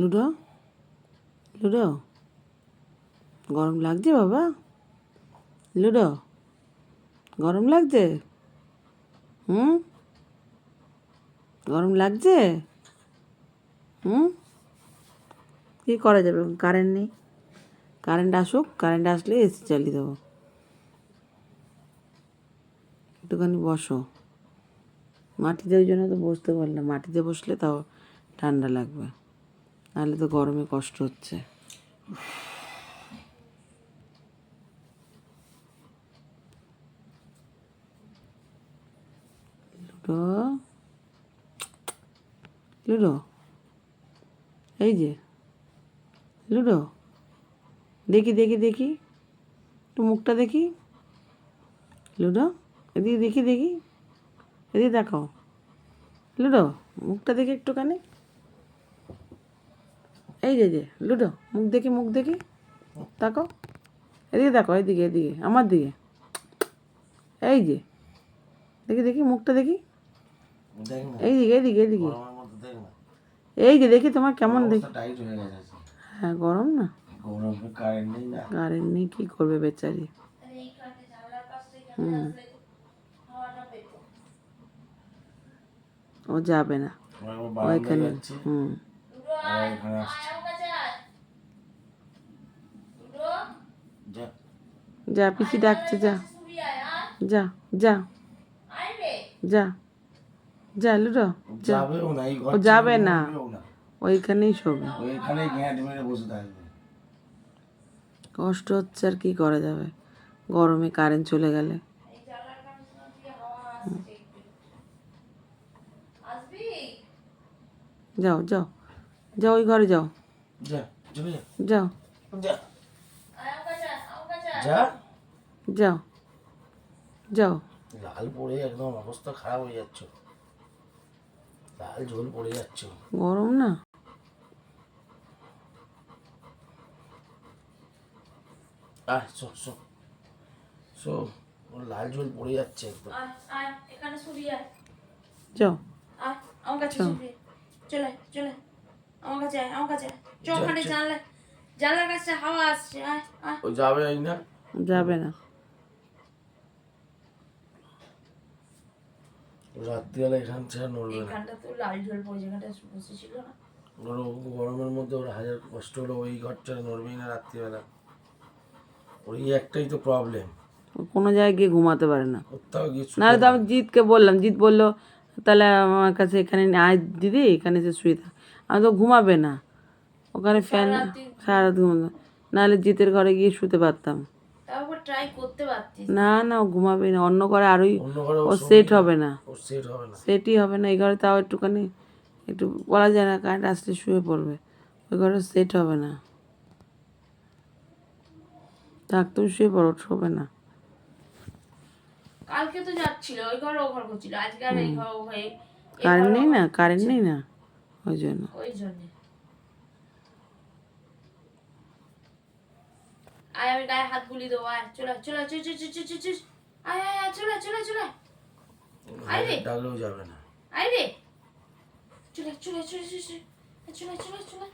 Ludo ludo গরম লাগছে বাবা? লুডো গরম লাগছে? হুম, গরম লাগছে? হুম, কী করা যাবে? কারেন্ট নেই। কারেন্ট আসুক, কারেন্ট আসলে এসি চালিয়ে দেবো। একটুখানি বসো মাটিতে, ওই জন্য তো বসতে পারলাম। মাটিতে বসলে তাও ঠান্ডা লাগবে, নাহলে তো গরমে কষ্ট হচ্ছে। লুডো লুডো এই যে লুডো, দেখি দেখি দেখি, একটু মুখটা দেখি। লুডো এদিকে দেখি দেখি, এদিকে দেখো। লুডো মুখটা দেখি একটুখানি। এই যে লুডো, মুখ দেখি, মুখ দেখি, তাকো। এদিকে দেখো, এদিকে এদিকে আমার দিকে। এই যে দেখি দেখি, মুখটা দেখি। এইদিকে এদিকে এদিকে, এই যে দেখি তোমার কেমন দেখি। হ্যাঁ গরম না, কারেন্ট নেই, কী করবে বেচারি। হুম, ও যাবে না ওইখানে। হুম, যা পিসি ডাকছে, যা যা যা যা যা লুডো, ও যাবে না, ওইখানেই শোবে। কষ্ট হচ্ছে, আর কি করা যাবে গরমে কারেন্ট চলে গেলে। যাও যাও যাও, ওই ঘরে যাও, যাও যাও যাও। লাল পড়ে একদম অবস্থা খারাপ হয়ে যাচ্ছ, লাল ঝোল পড়ে যাচ্ছ। গরম না, শো শো শো, ওর লাল ঝোল পড়ে যাচ্ছে একদম। এখানে শুবি, যাও আমার কাছে শুবি, চলে চলে আমার কাছে, আমার কাছে ওখানে জানলার কাছে হাওয়া আসছে। ও যাবে না, যাবে না। রাত্রিবেলা এখান ছেড়ে নড়বে না। এখানটা তো লাল ঝোল পড়ে, যেখানটা বসেছিল না, গরমের মধ্যে ওর হাজার কষ্ট হলো, ওই ঘর ছেড়ে নড়বেই না রাত্রিবেলা। ওই একটাই তো প্রবলেম, কোনো জায়গায় গিয়ে ঘুমাতে পারে না। কোথাও গিয়ে নাহলে তো আমি জিৎকে বললাম, জিৎ বললো তাহলে আমার কাছে এখানে আয় দিদি, এখানে যে শুয়ে থাক। আমি তো ঘুমাবে না ওখানে, ফ্যান সারা রাত ঘুমাবে। নাহলে জিতের ঘরে গিয়ে শুতে পারতাম। তারপর ট্রাই করতে পারতিস। না না, ও ঘুমাবে না, অন্য ঘরে আরোই অন্য ঘরে ও সেট হবে না, ওর সেট হবে না, সেটই হবে না। এই ঘরে তাও একটুখানি, একটু বলা যায় না, কারেন্ট আসলে শুয়ে পড়বে। ওই ঘরে সেট হবে না। থাক, তুমি শুয়ে পড়ো, শোবে না। কালকে তো যাচ্ছিল ওই ঘর ও ঘর করছিল, আজকে আর এই ঘর ও হয়ে কারেন্ট নেই না, কারেন্ট নেই না, ওই জন্য। আয়, আমি গায়ে হাত বুলিয়ে দেবো। আয় চলে চলে চলে, আয় আয় আয়, চলে চলে চলে, আয় রে, ডাকলেও যাবে না। আয় রে, চলে চলে চলে চলে চলে চলে চলে।